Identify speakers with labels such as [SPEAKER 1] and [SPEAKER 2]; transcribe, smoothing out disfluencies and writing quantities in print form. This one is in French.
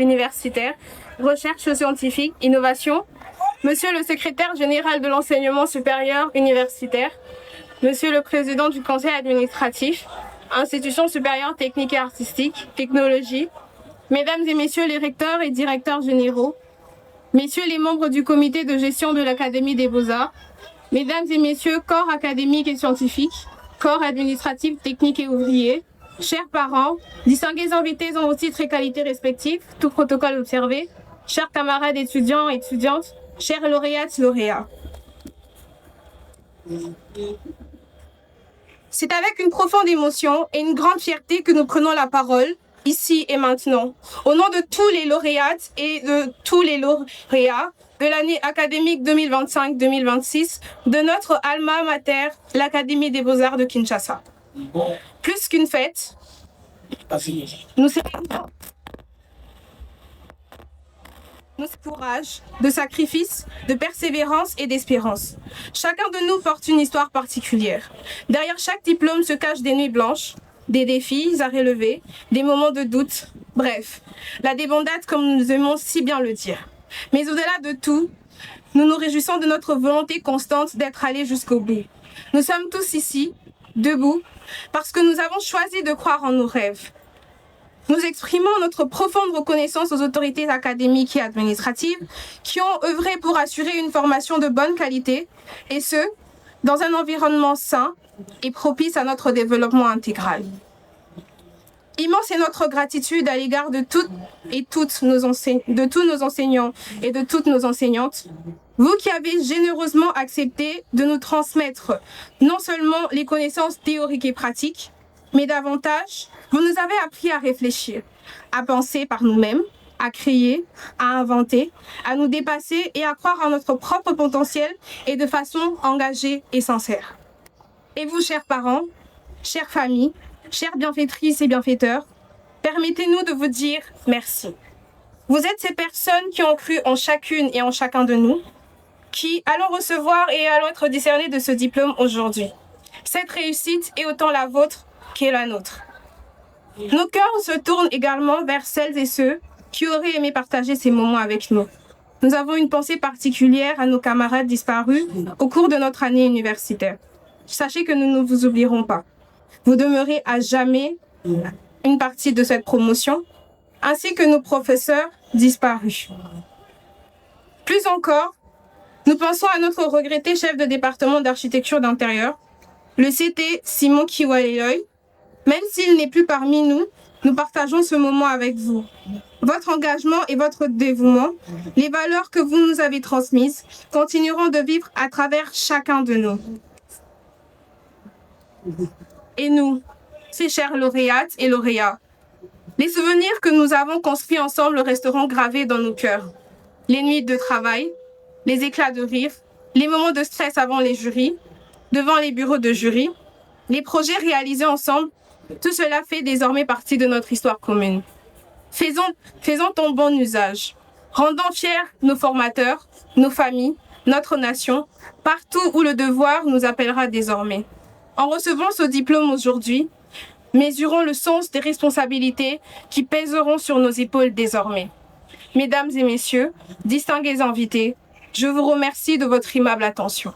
[SPEAKER 1] universitaire, recherche scientifique, innovation, Monsieur le secrétaire général de l'enseignement supérieur universitaire, Monsieur le président du conseil administratif, institutions supérieures techniques et artistiques, technologie, Mesdames et Messieurs les recteurs et directeurs généraux, Messieurs les membres du comité de gestion de l'Académie des Beaux-Arts, Mesdames et Messieurs, corps académiques et scientifiques, corps administratifs, techniques et ouvriers, chers parents, distingués invités en vos titres et qualités respectifs, tout protocole observé, chers camarades étudiants et étudiantes, chers lauréates, lauréats. C'est avec une profonde émotion et une grande fierté que nous prenons la parole, ici et maintenant, au nom de tous les lauréates et de tous les lauréats de l'année académique 2025-2026 de notre alma mater, l'Académie des Beaux-Arts de Kinshasa. Plus qu'une fête, nous célébrons de courage, de sacrifice, de persévérance et d'espérance. Chacun de nous porte une histoire particulière. Derrière chaque diplôme se cachent des nuits blanches, des défis à relever, des moments de doute, bref, la débandade comme nous aimons si bien le dire. Mais au-delà de tout, nous nous réjouissons de notre volonté constante d'être allés jusqu'au bout. Nous sommes tous ici, debout, parce que nous avons choisi de croire en nos rêves. Nous exprimons notre profonde reconnaissance aux autorités académiques et administratives qui ont œuvré pour assurer une formation de bonne qualité, et ce, dans un environnement sain et propice à notre développement intégral. Immense est notre gratitude à l'égard de tous nos enseignants et de toutes nos enseignantes, vous qui avez généreusement accepté de nous transmettre non seulement les connaissances théoriques et pratiques, mais davantage, vous nous avez appris à réfléchir, à penser par nous-mêmes, à créer, à inventer, à nous dépasser et à croire en notre propre potentiel et de façon engagée et sincère. Et vous, chers parents, chères familles, chères bienfaitrices et bienfaiteurs, permettez-nous de vous dire merci. Vous êtes ces personnes qui ont cru en chacune et en chacun de nous, qui allons recevoir et allons être décernés de ce diplôme aujourd'hui. Cette réussite est autant la vôtre qu'est la nôtre. Nos cœurs se tournent également vers celles et ceux qui auraient aimé partager ces moments avec nous. Nous avons une pensée particulière à nos camarades disparus au cours de notre année universitaire. Sachez que nous ne vous oublierons pas. Vous demeurez à jamais une partie de cette promotion, ainsi que nos professeurs disparus. Plus encore, nous pensons à notre regretté chef de département d'architecture d'intérieur, le CT Simon Kiwaleoy. Même s'il n'est plus parmi nous, nous partageons ce moment avec vous. Votre engagement et votre dévouement, les valeurs que vous nous avez transmises, continueront de vivre à travers chacun de nous. Et nous, ces chers lauréates et lauréats, les souvenirs que nous avons construits ensemble resteront gravés dans nos cœurs. Les nuits de travail, les éclats de rire, les moments de stress avant les jurys, devant les bureaux de jury, les projets réalisés ensemble, tout cela fait désormais partie de notre histoire commune. Faisons en bon usage. Rendons fiers nos formateurs, nos familles, notre nation, partout où le devoir nous appellera désormais. En recevant ce diplôme aujourd'hui, mesurons le sens des responsabilités qui pèseront sur nos épaules désormais. Mesdames et messieurs, distingués invités, je vous remercie de votre aimable attention.